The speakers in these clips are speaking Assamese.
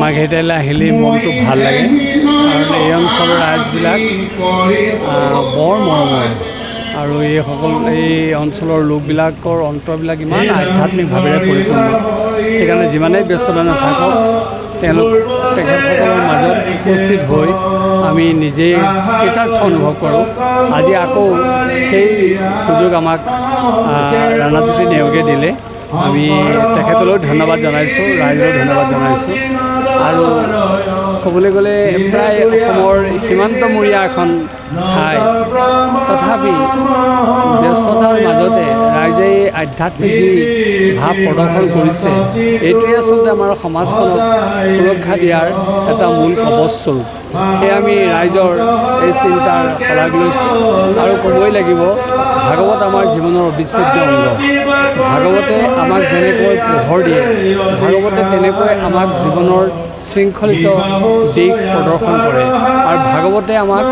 মাৰ্ঘেৰিটালৈ আহিলে মনটো ভাল লাগে কাৰণ এই অঞ্চলৰ ৰাইজবিলাক বৰ মৰমৰ আৰু এই অঞ্চলৰ লোকবিলাকৰ অন্তৰবিলাক ইমান আধ্যাত্মিক ভাৱেৰে পৰিপূৰ্ণ সেইকাৰণে যিমানেই ব্যস্ততা নাথাকক তেখেতসকলৰ মাজত উপস্থিত হৈ আমি নিজেই কৃতাৰ্থ অনুভৱ কৰোঁ। আজি আকৌ সেই সুযোগ আমাক ৰাণাজ্যোতি নেওগে দিলে আমি তেখেতলৈও ধন্যবাদ জনাইছোঁ, ৰাইজলৈও ধন্যবাদ জনাইছোঁ। আৰু ক'বলৈ গ'লে প্ৰায় অসমৰ সীমান্তমূৰীয়া এখন ঠাই তথাপি ব্যস্ততাৰ মাজতে ৰাইজে আধ্যাত্মিক যি ভাৱ প্ৰদৰ্শন কৰিছে এইটোৱে আচলতে আমাৰ সমাজখনক সুৰক্ষা দিয়াৰ এটা মূল কৱচস্বৰূপ। সেয়ে আমি ৰাইজৰ এই চিন্তাৰ শলাগ লৈছোঁ আৰু ক'বই লাগিব ভাগৱত আমাৰ জীৱনৰ অবিচ্ছেদ্য অংগ। ভাগৱতে আমাক যেনেকৈ পোহৰ দিয়ে ভাগৱতে তেনেকৈ আমাক জীৱনৰ শৃংখলিত দিশ প্ৰদৰ্শন কৰে আৰু ভাগৱতে আমাক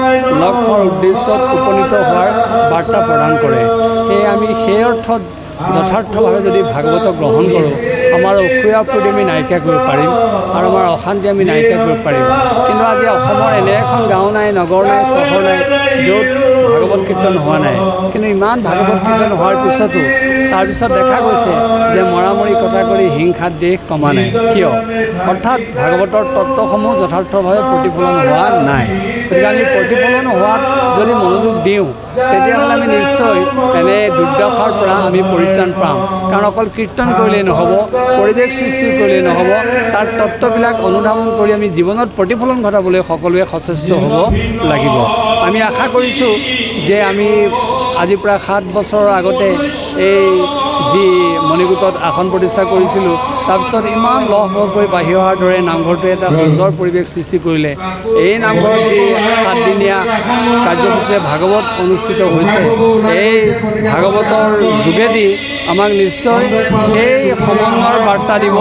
লক্ষ্যৰ উদ্দেশ্যত উপনীত হোৱাৰ বাৰ্তা প্ৰদান কৰে। সেয়ে আমি সেই অৰ্থত যথাৰ্থভাৱে যদি ভাগৱতক গ্ৰহণ কৰোঁ আমাৰ অসূয়াপতি আমি নাইকিয়া কৰিব পাৰিম আৰু আমাৰ অশান্তি আমি নাইকিয়া কৰিব পাৰিম। কিন্তু আজি অসমৰ এনে এখন গাঁও নাই, নগৰ নাই, চহৰ নাই য'ত ভাগৱত কীৰ্তন হোৱা নাই। কিন্তু ইমান ভাগৱত কীৰ্তন হোৱাৰ পিছতো তাৰপিছত দেখা গৈছে যে মৰামৰি কটা কৰি হিংসাত দেশ কমা নাই। কিয়? অৰ্থাৎ ভাগৱতৰ তত্ত্বসমূহ যথাৰ্থভাৱে প্ৰতিফলন হোৱা নাই। গতিকে আমি প্ৰতিফলন হোৱাত যদি মনোযোগ দিওঁ তেতিয়াহ'লে আমি নিশ্চয় এনে দুৰ্দশাৰ পৰা আমি পৰিত্ৰাণ পাম। কাৰণ অকল কীৰ্তন কৰিলেই নহ'ব, পৰিৱেশ সৃষ্টি কৰিলেই নহ'ব, তাৰ তত্ত্ববিলাক অনুধাৱন কৰি আমি জীৱনত প্ৰতিফলন ঘটাবলৈ সকলোৱে সচেষ্ট হ'ব লাগিব। আমি আশা কৰিছোঁ যে আমি আজি প্ৰায় 7 বছৰৰ আগতে এই যি মণিকূটত আসন প্ৰতিষ্ঠা কৰিছিলোঁ তাৰপিছত ইমান লহপহকৈ বাঢ়ি অহাৰ দৰে নামঘৰটোৱে এটা সুন্দৰ পৰিৱেশ সৃষ্টি কৰিলে। এই নামঘৰত যি 7 দিনীয়া কাৰ্যসূচীৰে ভাগৱত অনুষ্ঠিত হৈছে এই ভাগৱতৰ যোগেদি আমাক নিশ্চয় সেই সমন্বয়ৰ বাৰ্তা দিব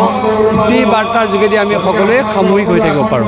যি বাৰ্তাৰ যোগেদি আমি সকলোৱে সামূহিক হৈ থাকিব পাৰোঁ।